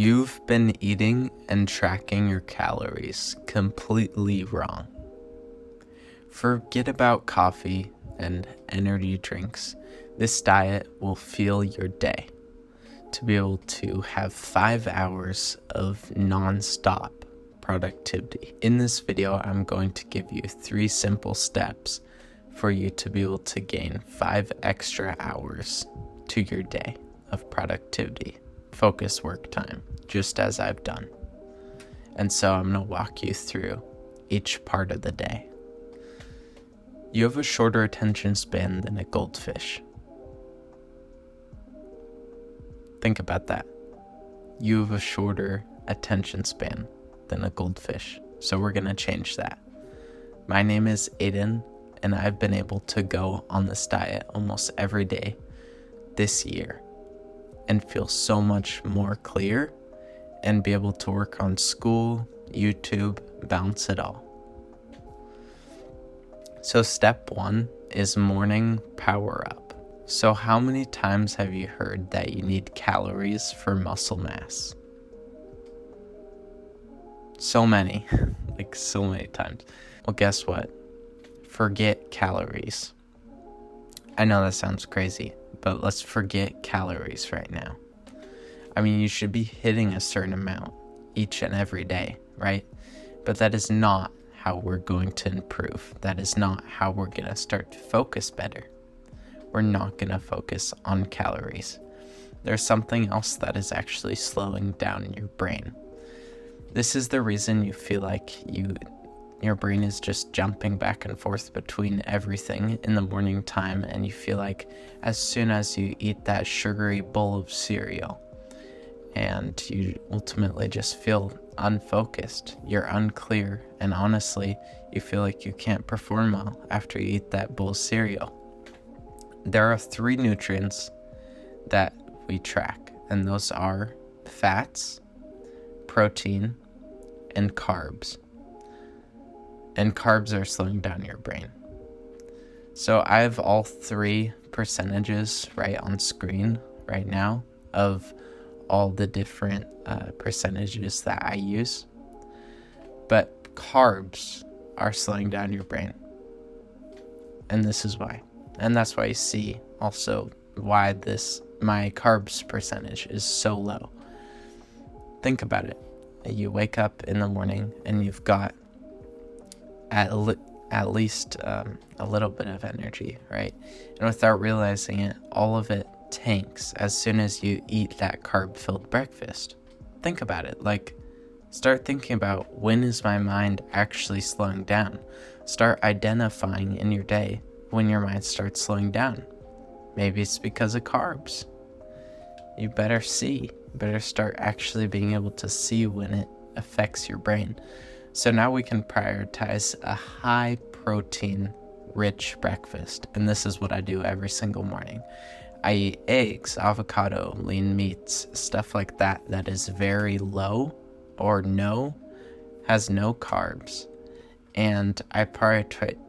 You've been eating and tracking your calories completely wrong. Forget about coffee and energy drinks. This diet will fuel your day to be able to have 5 hours of non-stop productivity. In this video, I'm going to give you 3 simple steps for you to be able to gain 5 extra hours to your day of productivity. Focus work time, just as I've done. And so I'm going to walk you through each part of the day. You have a shorter attention span than a goldfish. Think about that. You have a shorter attention span than a goldfish. So we're going to change that. My name is Aiden, and I've been able to go on this diet almost every day this year and feel so much more clear and be able to work on school, YouTube, balance it all. So step 1 is morning power up. So how many times have you heard that you need calories for muscle mass? So many, like so many times. Well, guess what? Forget calories. I know that sounds crazy, but let's forget calories right now. I mean, you should be hitting a certain amount each and every day, right? But that is not how we're going to improve. That is not how we're going to start to focus better. We're not going to focus on calories. There's something else that is actually slowing down your brain. This is the reason you feel like your brain is just jumping back and forth between everything in the morning time, and you feel like as soon as you eat that sugary bowl of cereal and you ultimately just feel unfocused, you're unclear, and honestly, you feel like you can't perform well after you eat that bowl of cereal. There are 3 nutrients that we track, and those are fats, protein, and carbs. And carbs are slowing down your brain. So I have all 3 percentages right on screen right now of all the different percentages that I use. But carbs are slowing down your brain. And this is why. And that's why you see also why my carbs percentage is so low. Think about it. You wake up in the morning and you've got at least a little bit of energy, right? And without realizing it, all of it tanks as soon as you eat that carb-filled breakfast. Think about it. Like, start thinking about, when is my mind actually slowing down? Start identifying in your day when your mind starts slowing down. Maybe it's because of carbs. You better start actually being able to see when it affects your brain. So now we can prioritize a high protein rich breakfast. And this is what I do every single morning. I eat eggs, avocado, lean meats, stuff like that is very low or has no carbs. And I prioritize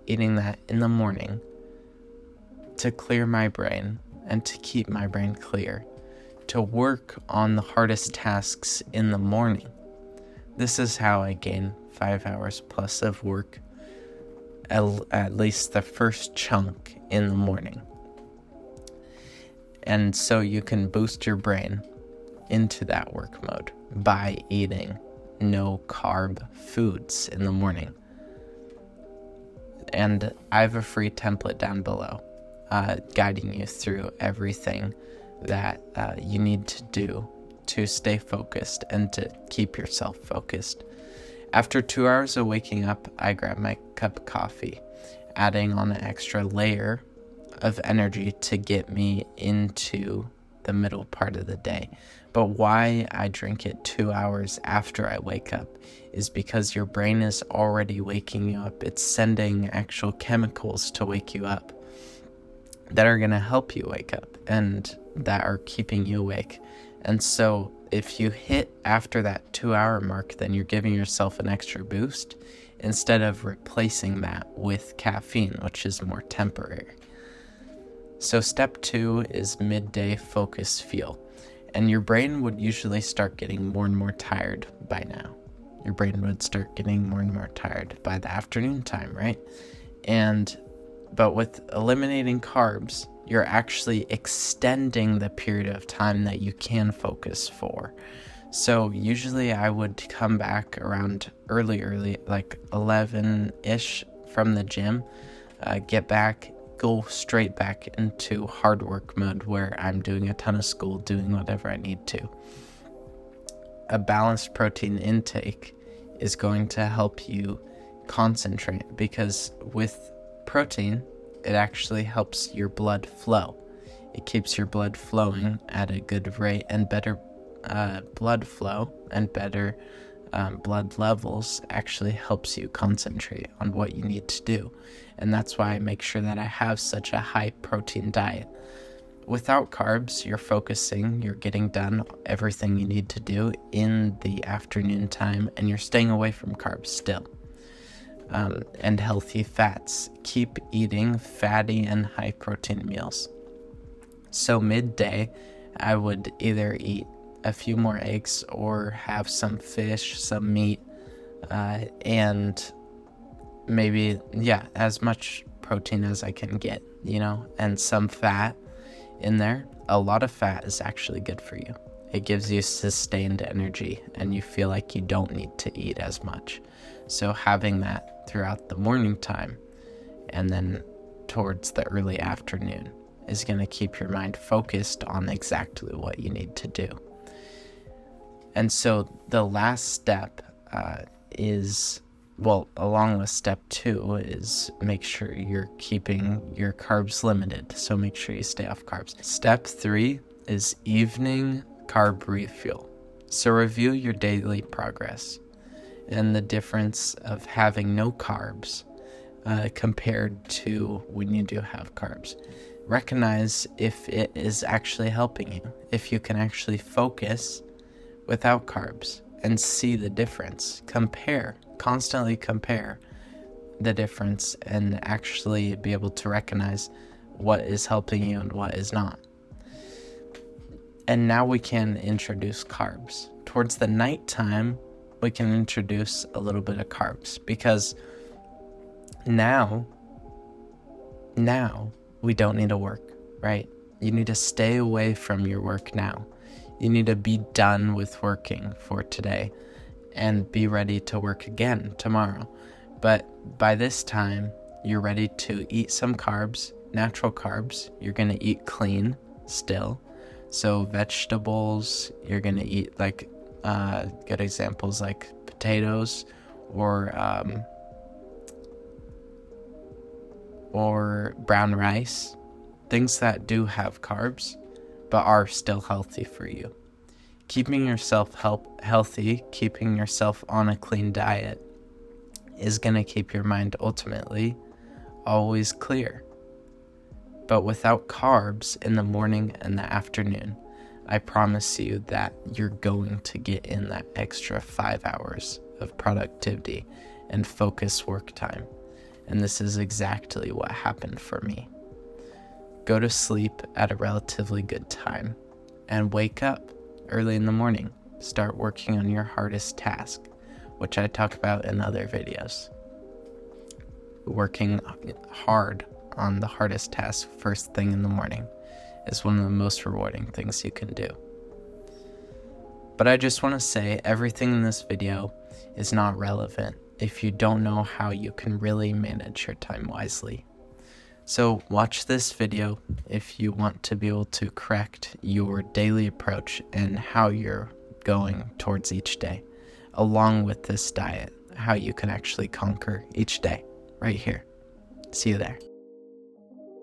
eating that in the morning to clear my brain and to keep my brain clear, to work on the hardest tasks in the morning. This is how I gain 5 hours plus of work, at least the first chunk in the morning. And so you can boost your brain into that work mode by eating no carb foods in the morning. And I have a free template down below guiding you through everything that you need to do to stay focused and to keep yourself focused. After 2 hours of waking up, I grab my cup of coffee, adding on an extra layer of energy to get me into the middle part of the day. But why I drink it 2 hours after I wake up is because your brain is already waking you up. It's sending actual chemicals to wake you up that are going to help you wake up and that are keeping you awake. And so if you hit after that 2-hour mark, then you're giving yourself an extra boost instead of replacing that with caffeine, which is more temporary. So step 2 is Midday Focus Feel. And your brain would usually start getting more and more tired by now. Your brain would start getting more and more tired by the afternoon time, right? But with eliminating carbs, you're actually extending the period of time that you can focus for. So usually I would come back around early, like 11-ish from the gym, get back, go straight back into hard work mode where I'm doing a ton of school, doing whatever I need to. A balanced protein intake is going to help you concentrate, because with protein, it actually helps your blood flow. It keeps your blood flowing at a good rate, and better blood flow and better blood levels actually helps you concentrate on what you need to do. And that's why I make sure that I have such a high protein diet. Without carbs, you're focusing, you're getting done everything you need to do in the afternoon time, and you're staying away from carbs still. And healthy fats. Keep eating fatty and high protein meals. So midday, I would either eat a few more eggs or have some fish, some meat, and maybe, as much protein as I can get, and some fat in there. A lot of fat is actually good for you. It gives you sustained energy, and you feel like you don't need to eat as much. So having that throughout the morning time and then towards the early afternoon is going to keep your mind focused on exactly what you need to do. And so the last step along with step 2 is make sure you're keeping your carbs limited. So make sure you stay off carbs. Step 3 is evening carb refuel. So review your daily progress and the difference of having no carbs compared to when you do have carbs. Recognize if it is actually helping you, if you can actually focus without carbs and see the difference. Constantly compare the difference and actually be able to recognize what is helping you and what is not. And now we can introduce carbs. Towards the nighttime, we can introduce a little bit of carbs, because now we don't need to work, right? You need to stay away from your work now. You need to be done with working for today and be ready to work again tomorrow. But by this time, you're ready to eat some carbs, natural carbs. You're going to eat clean still. So vegetables, you're going to eat like good examples like potatoes or brown rice, things that do have carbs but are still healthy for you. Keeping yourself healthy, keeping yourself on a clean diet is going to keep your mind ultimately always clear. But without carbs in the morning and the afternoon, I promise you that you're going to get in that extra 5 hours of productivity and focus work time. And this is exactly what happened for me. Go to sleep at a relatively good time and wake up early in the morning. Start working on your hardest task, which I talk about in other videos. Working hard on the hardest task first thing in the morning is one of the most rewarding things you can do. But I just want to say everything in this video is not relevant if you don't know how you can really manage your time wisely. So watch this video if you want to be able to correct your daily approach and how you're going towards each day, along with this diet, how you can actually conquer each day right here. See you there.